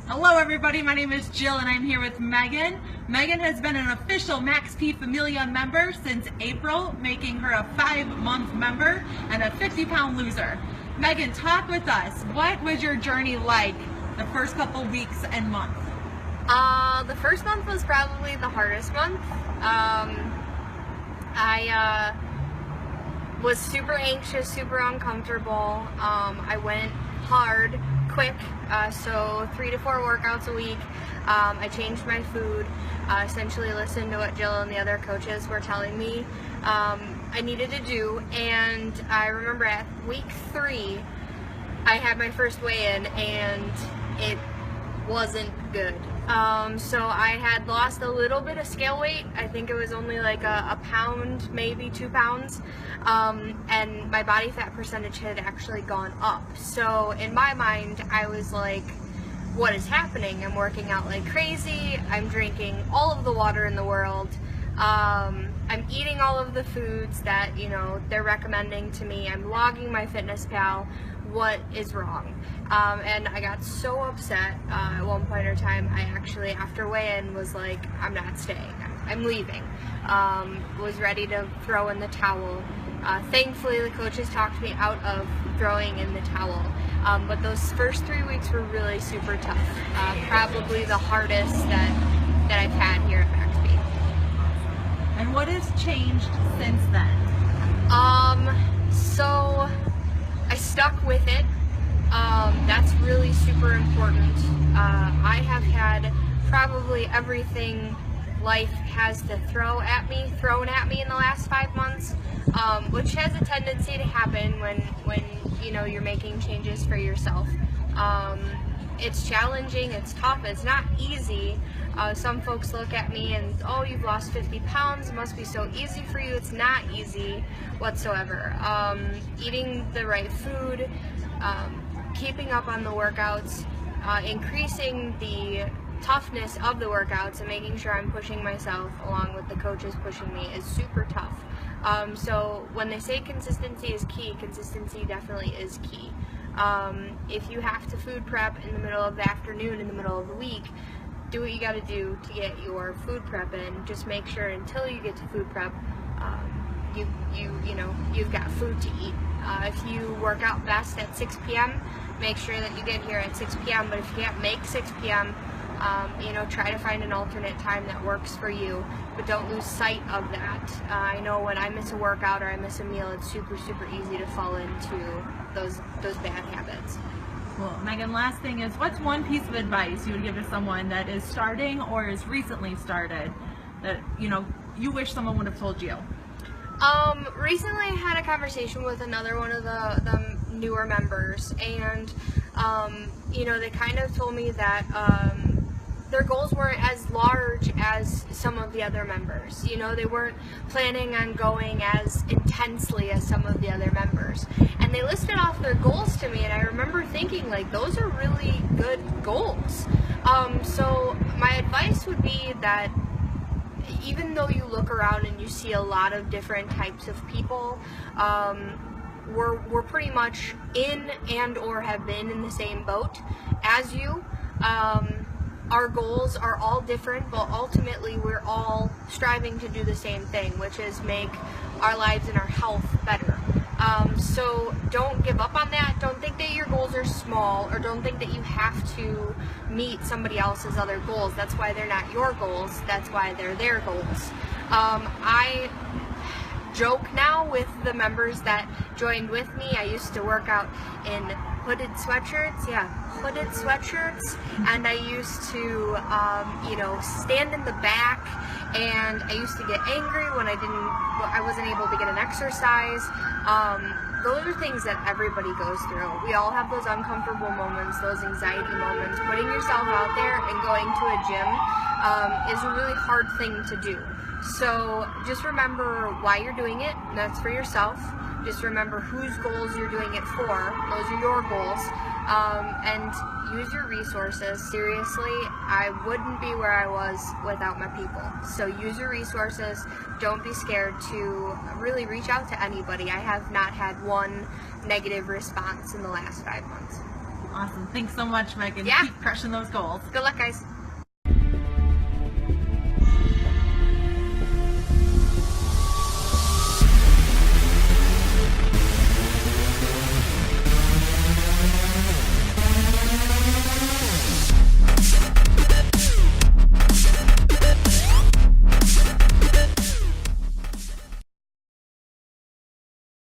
Hello everybody, my name is Jill and I'm here with Megan. Megan has been an official Max P Familia member since April, making her a 5-month member and a 50-pound loser. Megan, talk with us. What was your journey like the first couple weeks and month? The first month was probably the hardest month. I was super anxious, super uncomfortable. I went hard, quick, so 3 to 4 workouts a week. I changed my food, essentially listened to what Jill and the other coaches were telling me I needed to do, and I remember at week 3 I had my first weigh-in and it wasn't good. So I had lost a little bit of scale weight. I think it was only like a pound, maybe 2 pounds, and my body fat percentage had actually gone up. So in my mind, I was like, what is happening? I'm working out like crazy, I'm drinking all of the water in the world, I'm eating all of the foods that, you know, they're recommending to me, I'm logging my FitnessPal. What is wrong? And I got so upset at one point in time. I actually, after weigh-in, was like, I'm not staying, I'm leaving. Was ready to throw in the towel. Thankfully the coaches talked me out of throwing in the towel, but those first 3 weeks were really super tough. Probably the hardest that I've had here at Max P. And what has changed since then? So I stuck with it. That's really super important. I have had probably everything life has to thrown at me in the last 5 months, which has a tendency to happen when you know you're making changes for yourself. It's challenging, it's tough, it's not easy. Some folks look at me and, oh, you've lost 50 pounds, it must be so easy for you. It's not easy whatsoever. Eating the right food, keeping up on the workouts, increasing the toughness of the workouts and making sure I'm pushing myself along with the coaches pushing me is super tough. So when they say consistency is key, consistency definitely is key. If you have to food prep in the middle of the afternoon, in the middle of the week, do what you got to do to get your food prep in. Just make sure until you get to food prep, you've got food to eat. If you work out best at 6 p.m., make sure that you get here at 6 p.m. But if you can't make 6 p.m., try to find an alternate time that works for you, but don't lose sight of that. I know when I miss a workout or I miss a meal, it's super easy to fall into those bad habits. Well, Megan, last thing is, what's one piece of advice you would give to someone that is starting or is recently started that, you wish someone would have told you? Recently I had a conversation with another one of the newer members, and, they kind of told me that, their goals weren't as large as some of the other members. They weren't planning on going as intensely as some of the other members. And they listed off their goals to me, and I remember thinking, like, those are really good goals. So my advice would be that even though you look around and you see a lot of different types of people, we're pretty much in and or have been in the same boat as you. Our goals are all different, but ultimately we're all striving to do the same thing, which is make our lives and our health better. So don't give up on that. Don't think that your goals are small, or don't think that you have to meet somebody else's other goals. That's why they're not your goals. That's why they're their goals. I joke now with the members that joined with me. I used to work out in hooded sweatshirts, and I used to, stand in the back, and I used to get angry when I wasn't able to get an exercise. Those are things that everybody goes through. We all have those uncomfortable moments, those anxiety moments. Putting yourself out there and going to a gym is a really hard thing to do. So just remember why you're doing it, and that's for yourself. Just remember whose goals you're doing it for. Those are your goals. And use your resources. Seriously, I wouldn't be where I was without my people. So use your resources. Don't be scared to really reach out to anybody. I have not had one negative response in the last 5 months. Awesome. Thanks so much, Megan. Yeah. Keep crushing those goals. Good luck, guys.